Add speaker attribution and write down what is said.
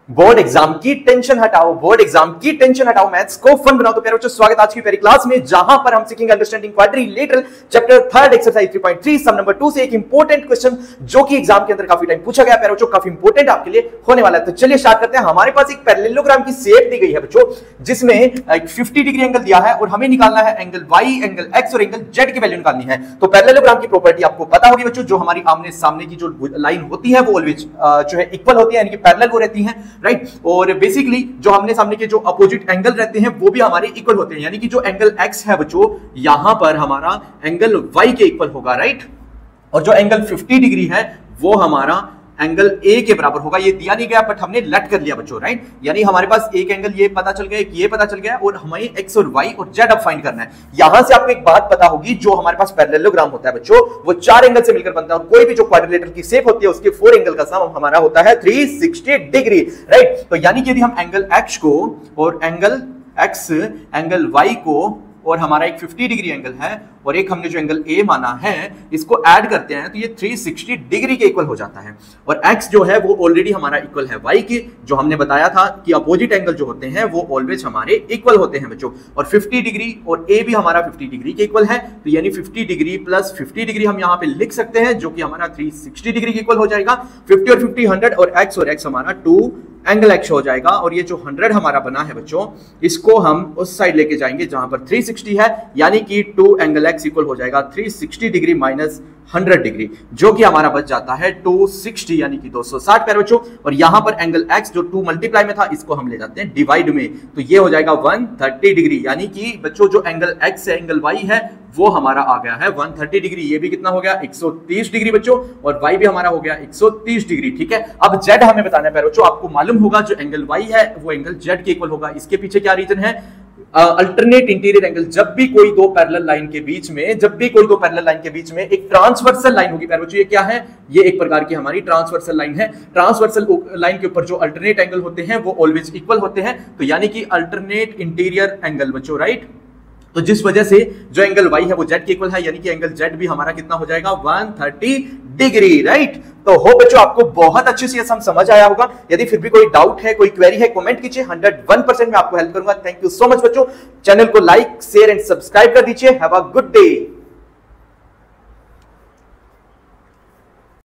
Speaker 1: Board exam की tension हटाओ, board exam की टेंशन हटाओ, मैथ्स को फन बनाओ। तो प्यारे बच्चों, स्वागत आज की पहली क्लास में, जहां पर हम सीखेंगे अंडरस्टैंडिंग क्वाड्रिलेटरल चैप्टर 3 एक्सरसाइज 3.3 सम नंबर 2 से एक इंपॉर्टेंट क्वेश्चन जो कि एग्जाम के अंदर काफी टाइम पूछा गया। प्यारे बच्चों, काफी इंपॉर्टेंट आपके लिए होने वाला है। तो चलिए स्टार्ट करते हैं। हमारे पास एक पैरेललोग्राम की शेप दी गई है बच्चों, जिसमें एक 50 डिग्री एंगल दिया है और हमें निकालना है एंगल वाई, एंगल एक्स और एंगल जेड की वैल्यू निकालनी है। तो पैरेललोग्राम की प्रॉपर्टी आपको पता होगी बच्चों, जो हमारी आमने सामने की जो लाइन होती है वो ऑलवेज जो है इक्वल होती है, यानी कि पैरेलल हो रहती है, राइट। और बेसिकली जो हमने सामने के जो अपोजिट एंगल रहते हैं वो भी हमारे इक्वल होते हैं, यानी कि जो एंगल एक्स है बच्चों, यहां पर हमारा एंगल वाई के इक्वल होगा, राइट। और जो एंगल 50 डिग्री है वो हमारा एंगल ए के बराबर होगा। ये दिया नहीं गया बट हमने लेट कर लिया बच्चों, राइट। यानी हमारे पास एक एंगल ये पता चल गया, ये पता चल गया और हमें एक्स और वाई और जेड अब फाइंड करना है। यहां से आपको एक बात पता होगी, जो हमारे पास पैरेललोग्राम होता है बच्चों, वो 4 एंगल से मिलकर बनता है और कोई भी जो क्वाड्रिलेटरल की शेप होती है उसके 4 एंगल का सम हमारा होता है 360 डिग्री, राइट। तो यानी कि यदि हम एंगल एक्स को और एंगल एक्स, एंगल वाई को और हमारा एक 50 डिग्री एंगल है और एक हमने जो एंगल ए माना है इसको ऐड करते हैं तो ये 360 डिग्री के इक्वल हो जाता है। और x जो है वो ऑलरेडी हमारा इक्वल है y के, जो हमने बताया था कि अपोजिट एंगल जो होते हैं वो ऑलवेज हमारे इक्वल होते हैं बच्चों। और 50 डिग्री और a भी हमारा 50 डिग्री के इक्वल है, तो यानी 50 डिग्री प्लस 50 डिग्री हम यहाँ पे लिख सकते हैं, जो कि हमारा 360 डिग्री के इक्वल हो जाएगा। 50 और 50 100 और x हमारा 2 एंगल x हो जाएगा। और ये जो 100 हमारा बना है बच्चों, इसको हम उस साइड लेके जाएंगे जहां पर 360 है, यानी कि 2 एंगल x इक्वल हो जाएगा 360 डिग्री माइनस 100 डिग्री, जो कि हमारा बच जाता है 260 यानी कि 260 प्यारे बच्चों। और यहां पर एंगल x जो 2 मल्टीप्लाई में था, इसको हम ले जाते हैं डिवाइड में, तो ये हो जाएगा 130 डिग्री। यानी कि बच्चों जो एंगल x है, एंगल y है, वो हमारा आ गया है 130 डिग्री। ये भी कितना हो गया 130 डिग्री बच्चों, और y भी हमारा हो गया 130 डिग्री, ठीक है। अब z हमें बताना है प्यारे बच्चों। आपको मालूम होगा जो एंगल y है वो एंगल z के इक्वल होगा। इसके पीछे क्या रीजन है? Alternate interior angle. जब भी कोई दो पैरेलल लाइन के बीच में एक ट्रांसवर्सल लाइन होगी प्यारे बच्चों, ये क्या है? ये एक प्रकार की हमारी ट्रांसवर्सल लाइन है। ट्रांसवर्सल लाइन के ऊपर जो अल्टरनेट एंगल होते हैं वो ऑलवेज इक्वल होते हैं, तो यानी कि अल्टरनेट इंटीरियर एंगल बच्चों, राइट। तो जिस वजह से जो एंगल y है वो z के इक्वल है, यानी कि एंगल z भी हमारा कितना हो जाएगा 130 डिग्री, राइट। तो हो बच्चों, आपको बहुत अच्छे से सम समझ आया होगा। यदि फिर भी कोई डाउट है, कोई क्वेरी है, कमेंट कीजिए, 101% मैं आपको हेल्प करूंगा। थैंक यू सो मच बच्चों। चैनल को लाइक, शेयर एंड सब्सक्राइब कर दीजिए। Have a good day.